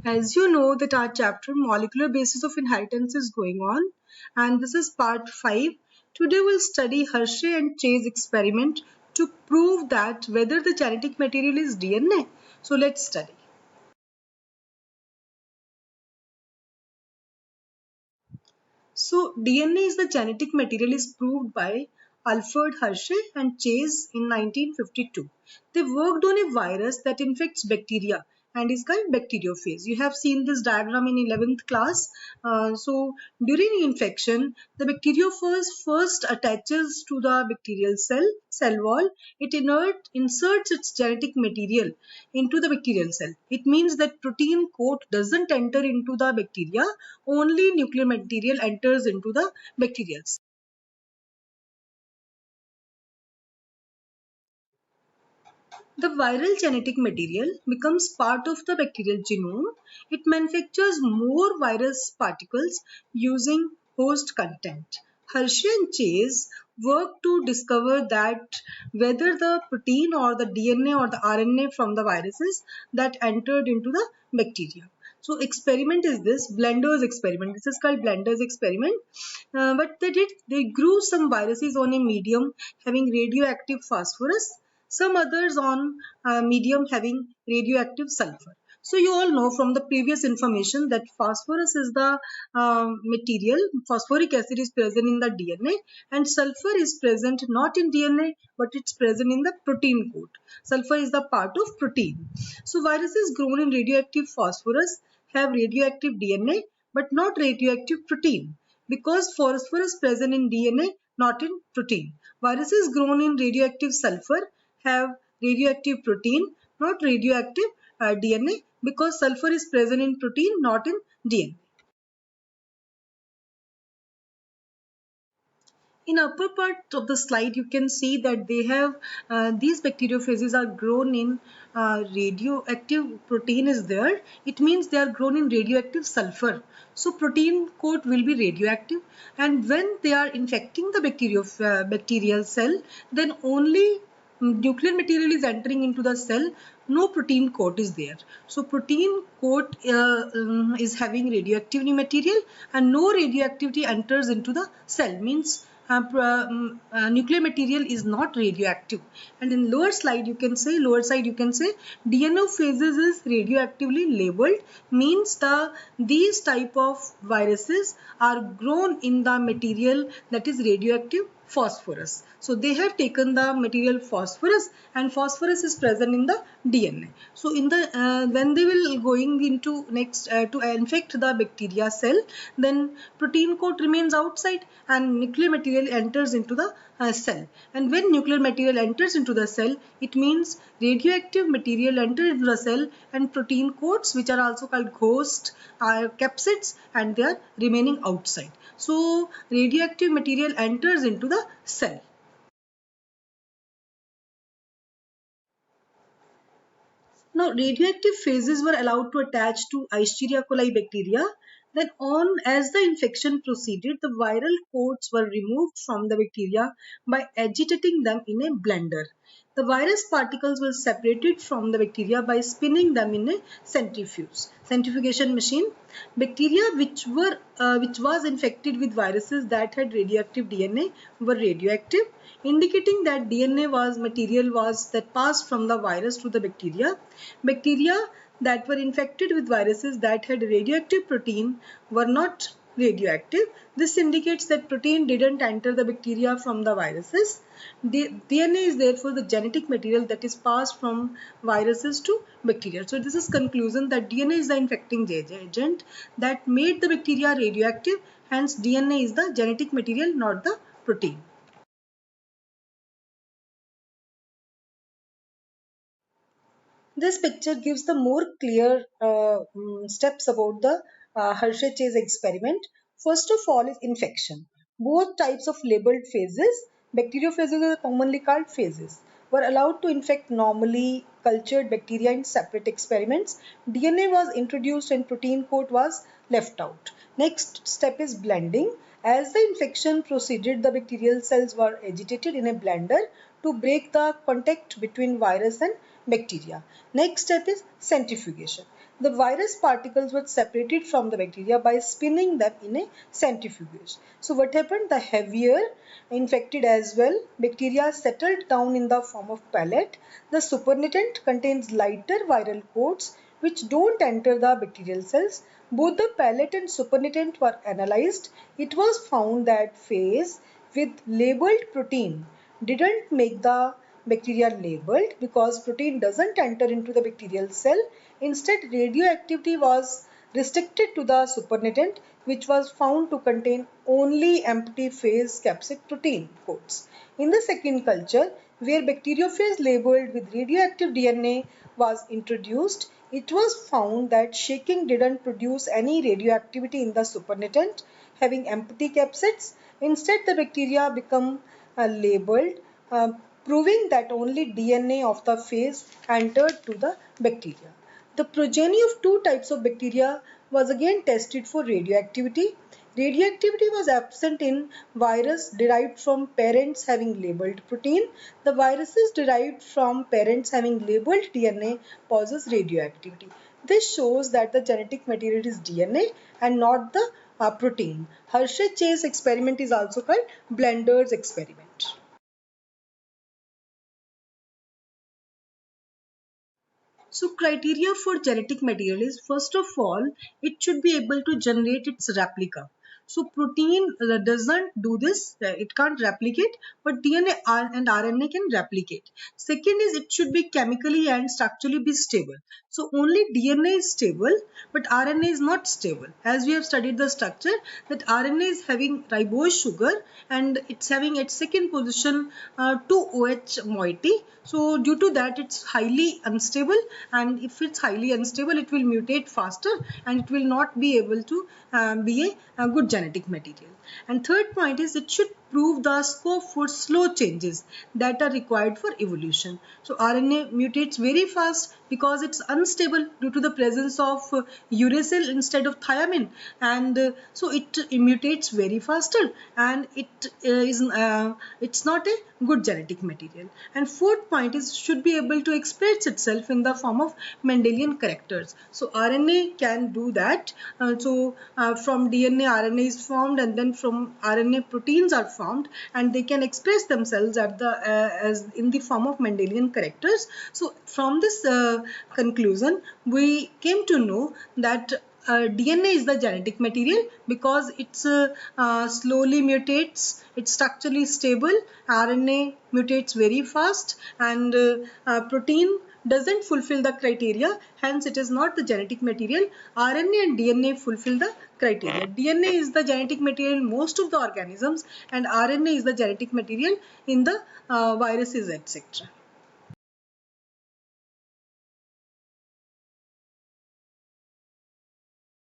As you know that our chapter molecular basis of inheritance is going on, and this is part 5. Today we'll study Hershey and Chase experiment to prove that whether the genetic material is DNA. So let's study. So DNA is the genetic material is proved by Alfred Hershey and Chase in 1952. They worked on a virus that infects bacteria and is called bacteriophage. You have seen this diagram in 11th class. So during infection, the bacteriophage first attaches to the bacterial cell wall. It inserts its genetic material into the bacterial cell. It means that protein coat doesn't enter into the bacteria, only nuclear material enters into the bacterial cell. The viral genetic material becomes part of the bacterial genome. It manufactures more virus particles using host content. Hershey and Chase worked to discover that whether the protein or the DNA or the RNA from the viruses that entered into the bacteria. So experiment is this Blender's experiment. This is called Blender's experiment. What they did, they grew some viruses on a medium having radioactive phosphorus, some others on medium having radioactive sulfur. So you all know from the previous information that phosphorus is the material, phosphoric acid is present in the DNA, and sulfur is present not in DNA but it's present in the protein coat. Sulfur is the part of protein. So viruses grown in radioactive phosphorus have radioactive DNA but not radioactive protein because phosphorus present in DNA, not in protein. Viruses grown in radioactive sulfur have radioactive protein, not radioactive DNA because sulfur is present in protein, not in DNA. In upper part of the slide, you can see that they have these bacteriophages are grown in radioactive protein is there. It means they are grown in radioactive sulfur. So protein coat will be radioactive, and when they are infecting the bacterial cell, then only nuclear material is entering into the cell, no protein coat is there. So protein coat is having radioactivity material and no radioactivity enters into the cell, means nuclear material is not radioactive. And in lower side you can say DNA phases is radioactively labeled, means these type of viruses are grown in the material that is radioactive phosphorus. So they have taken the material phosphorus, and phosphorus is present in the DNA. So in the when they will going into next to infect the bacteria cell, then protein coat remains outside and nuclear material enters into the cell. And when nuclear material enters into the cell, it means radioactive material enters into the cell and protein coats, which are also called host, are capsids, and they are remaining outside. So radioactive material enters into the cell. Now, radioactive phases were allowed to attach to Escherichia coli bacteria. Then, on as the infection proceeded, the viral coats were removed from the bacteria by agitating them in a blender. The virus particles were separated from the bacteria by spinning them in a centrifugation machine. Bacteria which was infected with viruses that had radioactive DNA were radioactive, indicating that DNA was material was that passed from the virus to the bacteria. Bacteria that were infected with viruses that had radioactive protein were not radioactive. This indicates that protein didn't enter the bacteria from the viruses. DNA is therefore the genetic material that is passed from viruses to bacteria. So this is conclusion that DNA is the infecting agent that made the bacteria radioactive. Hence DNA is the genetic material, not the protein. This picture gives the more clear steps about the Hershey-Chase experiment. First of all is infection. Both types of labeled phases, bacteriophages are commonly called phases, were allowed to infect normally cultured bacteria in separate experiments. DNA was introduced and protein coat was left out. Next step is blending. As the infection proceeded, the bacterial cells were agitated in a blender to break the contact between virus and bacteria. Next step is centrifugation. The virus particles were separated from the bacteria by spinning them in a centrifuge. So what happened? The heavier infected as well bacteria settled down in the form of pellet. The supernatant contains lighter viral coats which don't enter the bacterial cells. Both the pellet and supernatant were analyzed. It was found that phase with labeled protein didn't make the bacteria labeled because protein doesn't enter into the bacterial cell. Instead, radioactivity was restricted to the supernatant, which was found to contain only empty phase capsid protein coats. In the second culture, where bacteriophage labeled with radioactive DNA was introduced, it was found that shaking didn't produce any radioactivity in the supernatant having empty capsids. Instead, the bacteria become labeled, uh, proving that only DNA of the phase entered to the bacteria. The progeny of two types of bacteria was again tested for radioactivity. Radioactivity was absent in virus derived from parents having labeled protein. The viruses derived from parents having labeled DNA possess radioactivity. This shows that the genetic material is DNA and not the protein. Hershey-Chase experiment is also called Blender's experiment. So criteria for genetic material is, first of all, it should be able to generate its replica. So protein doesn't do this, it can't replicate, but DNA and RNA can replicate. Second is it should be chemically and structurally be stable. So only DNA is stable, but RNA is not stable. As we have studied the structure, that RNA is having ribose sugar and it's having at second position 2OH moiety. So due to that it's highly unstable, and if it's highly unstable it will mutate faster and it will not be able to be a good genetic material. And third point is it should prove the scope for slow changes that are required for evolution. So RNA mutates very fast because it's unstable due to the presence of uracil instead of thiamine, and so it mutates very faster, and it's not a good genetic material. And fourth point is should be able to express itself in the form of Mendelian characters. So RNA can do that. From DNA RNA is formed, and then from RNA proteins are formed, and they can express themselves as in the form of Mendelian characters. So from this conclusion we came to know that DNA is the genetic material because it's slowly mutates, it's structurally stable, RNA mutates very fast, and protein doesn't fulfill the criteria, hence it is not the genetic material. RNA and DNA fulfill the criteria. DNA is the genetic material in most of the organisms, and RNA is the genetic material in the viruses, etc.